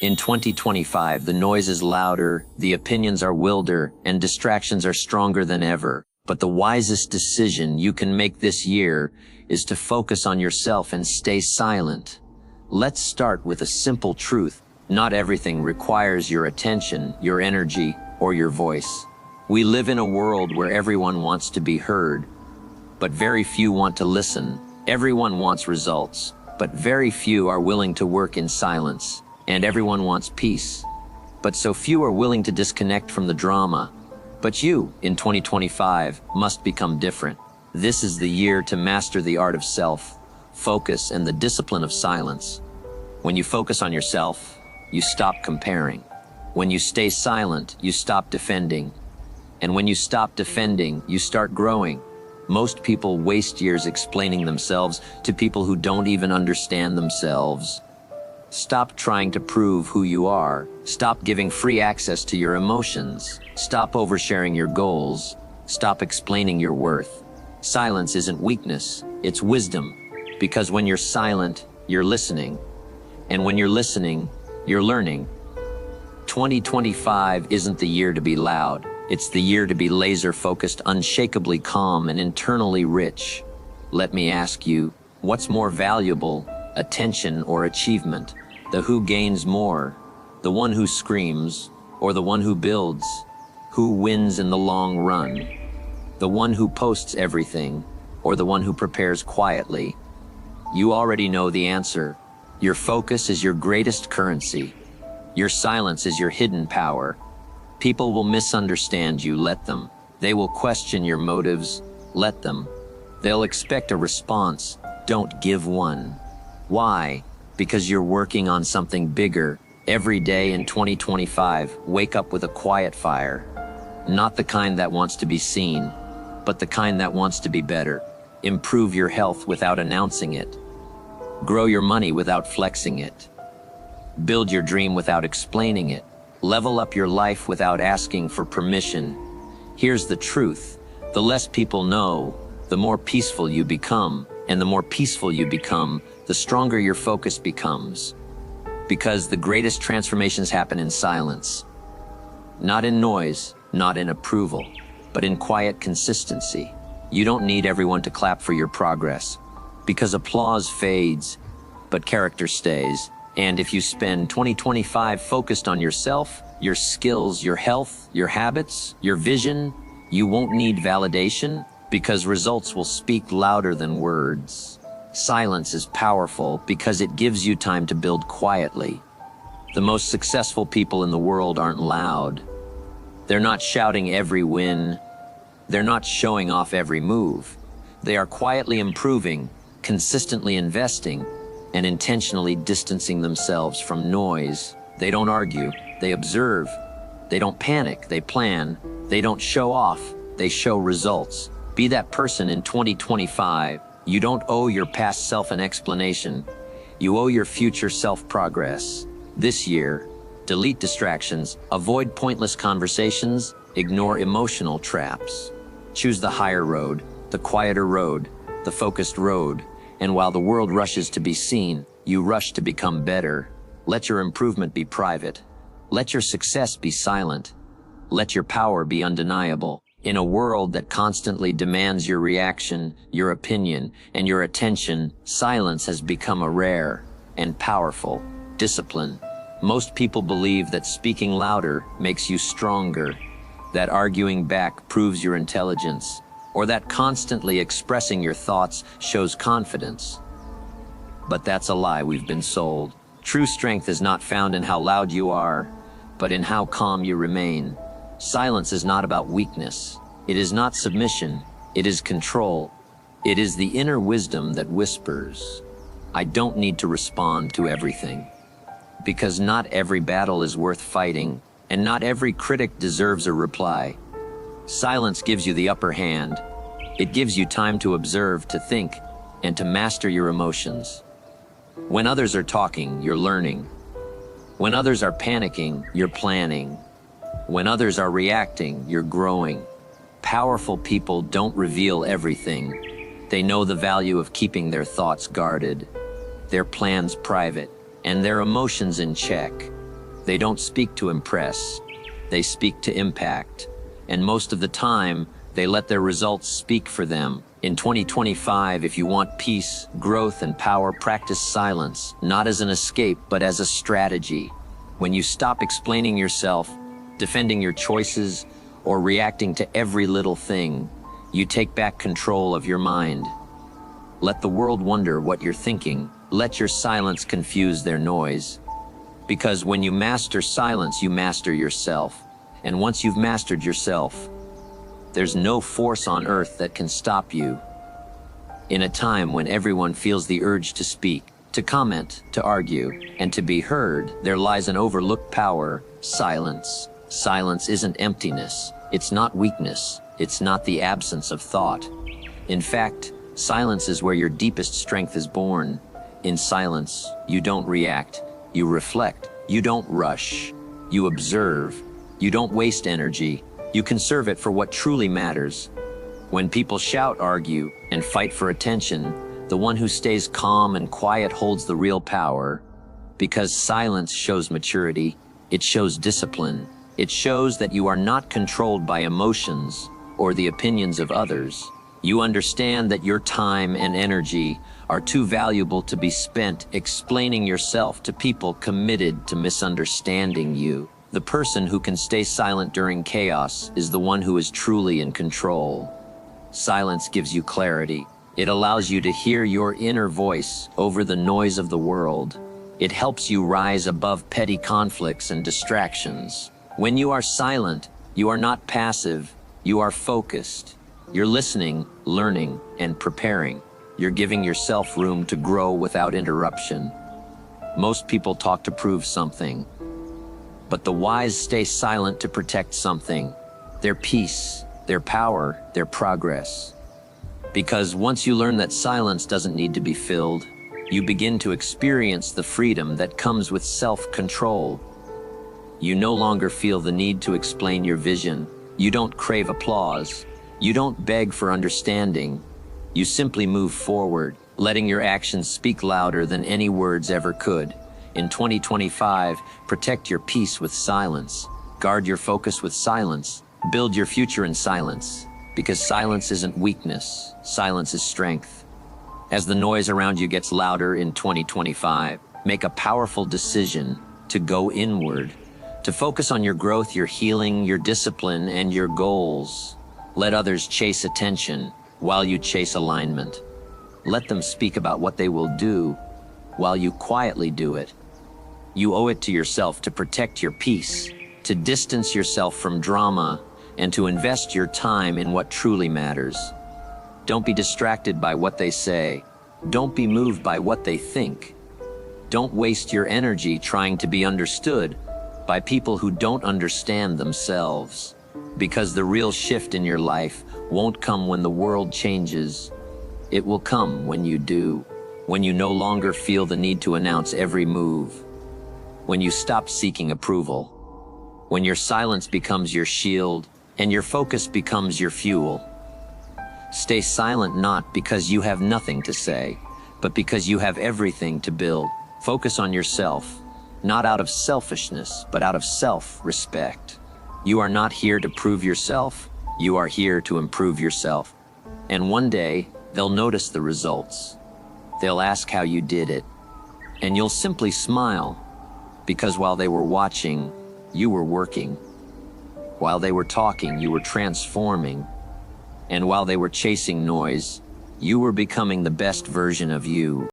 In 2025, the noise is louder, the opinions are wilder, and distractions are stronger than ever. But the wisest decision you can make this year is to focus on yourself and stay silent. Let's start with a simple truth. Not everything requires your attention, your energy, or your voice. We live in a world where everyone wants to be heard, but very few want to listen. Everyone wants results, but very few are willing to work in silence. And everyone wants peace, but so few are willing to disconnect from the drama. But you, in 2025, must become different. This is the year to master the art of self, focus, and the discipline of silence. When you focus on yourself, you stop comparing. When you stay silent, you stop defending. And when you stop defending, you start growing. Most people waste years explaining themselves to people who don't even understand themselves. Stop trying to prove who you are. Stop giving free access to your emotions. Stop oversharing your goals. Stop explaining your worth. Silence isn't weakness, it's wisdom. Because when you're silent, you're listening. And when you're listening, you're learning. 2025 isn't the year to be loud. It's the year to be laser-focused, unshakably calm, and internally rich. Let me ask you, what's more valuable, attention or achievement? The who gains more, the one who screams, or the one who builds? Who wins in the long run? The one who posts everything, or the one who prepares quietly? You already know the answer. Your focus is your greatest currency. Your silence is your hidden power. People will misunderstand you, let them. They will question your motives, let them. They'll expect a response, don't give one. Why? Because you're working on something bigger. Every day in 2025, wake up with a quiet fire. Not the kind that wants to be seen, but the kind that wants to be better. Improve your health without announcing it. Grow your money without flexing it. Build your dream without explaining it. Level up your life without asking for permission. Here's the truth. The less people know, the more peaceful you become. And the more peaceful you become, the stronger your focus becomes. Because the greatest transformations happen in silence. Not in noise, not in approval, but in quiet consistency. You don't need everyone to clap for your progress, because applause fades, but character stays. And if you spend 2025 focused on yourself, your skills, your health, your habits, your vision, you won't need validation, because results will speak louder than words. Silence is powerful because it gives you time to build quietly. The most successful people in the world aren't loud. They're not shouting every win. They're not showing off every move. They are quietly improving, consistently investing, and intentionally distancing themselves from noise. They don't argue, they observe. They don't panic, they plan. They don't show off, they show results. Be that person in 2025. You don't owe your past self an explanation. You owe your future self progress. This year, delete distractions, avoid pointless conversations, ignore emotional traps. Choose the higher road, the quieter road, the focused road. And while the world rushes to be seen, you rush to become better. Let your improvement be private. Let your success be silent. Let your power be undeniable. In a world that constantly demands your reaction, your opinion, and your attention, silence has become a rare and powerful discipline. Most people believe that speaking louder makes you stronger, that arguing back proves your intelligence, or that constantly expressing your thoughts shows confidence. But that's a lie we've been sold. True strength is not found in how loud you are, but in how calm you remain. Silence is not about weakness. It is not submission. It is control. It is the inner wisdom that whispers, I don't need to respond to everything. Because not every battle is worth fighting, and not every critic deserves a reply. Silence gives you the upper hand. It gives you time to observe, to think, and to master your emotions. When others are talking, you're learning. When others are panicking, you're planning. When others are reacting, you're growing. Powerful people don't reveal everything. They know the value of keeping their thoughts guarded, their plans private, and their emotions in check. They don't speak to impress. They speak to impact. And most of the time, they let their results speak for them. In 2025, if you want peace, growth, and power, practice silence, not as an escape, but as a strategy. When you stop explaining yourself, defending your choices, or reacting to every little thing, you take back control of your mind. Let the world wonder what you're thinking. Let your silence confuse their noise. Because when you master silence, you master yourself. And once you've mastered yourself, there's no force on earth that can stop you. In a time when everyone feels the urge to speak, to comment, to argue, and to be heard, there lies an overlooked power: silence. Silence isn't emptiness. It's not weakness. It's not the absence of thought. In fact, silence is where your deepest strength is born. In silence, you don't react. You reflect. You don't rush. You observe. You don't waste energy. You conserve it for what truly matters. When people shout, argue, and fight for attention, the one who stays calm and quiet holds the real power. Because silence shows maturity. It shows discipline. It shows that you are not controlled by emotions or the opinions of others. You understand that your time and energy are too valuable to be spent explaining yourself to people committed to misunderstanding you. The person who can stay silent during chaos is the one who is truly in control. Silence gives you clarity. It allows you to hear your inner voice over the noise of the world. It helps you rise above petty conflicts and distractions. When you are silent, you are not passive, you are focused. You're listening, learning, and preparing. You're giving yourself room to grow without interruption. Most people talk to prove something, but the wise stay silent to protect something: their peace, their power, their progress. Because once you learn that silence doesn't need to be filled, you begin to experience the freedom that comes with self-control. You no longer feel the need to explain your vision. You don't crave applause. You don't beg for understanding. You simply move forward, letting your actions speak louder than any words ever could. In 2025, protect your peace with silence. Guard your focus with silence. Build your future in silence. Because silence isn't weakness. Silence is strength. As the noise around you gets louder in 2025, make a powerful decision to go inward, to focus on your growth, your healing, your discipline, and your goals. Let others chase attention while you chase alignment. Let them speak about what they will do while you quietly do it. You owe it to yourself to protect your peace, to distance yourself from drama, and to invest your time in what truly matters. Don't be distracted by what they say. Don't be moved by what they think. Don't waste your energy trying to be understood by people who don't understand themselves. Because the real shift in your life won't come when the world changes. It will come when you do. When you no longer feel the need to announce every move. When you stop seeking approval. When your silence becomes your shield and your focus becomes your fuel. Stay silent not because you have nothing to say, but because you have everything to build. Focus on yourself, not out of selfishness, but out of self-respect. You are not here to prove yourself. You are here to improve yourself. And one day, they'll notice the results. They'll ask how you did it. And you'll simply smile, because while they were watching, you were working. While they were talking, you were transforming. And while they were chasing noise, you were becoming the best version of you.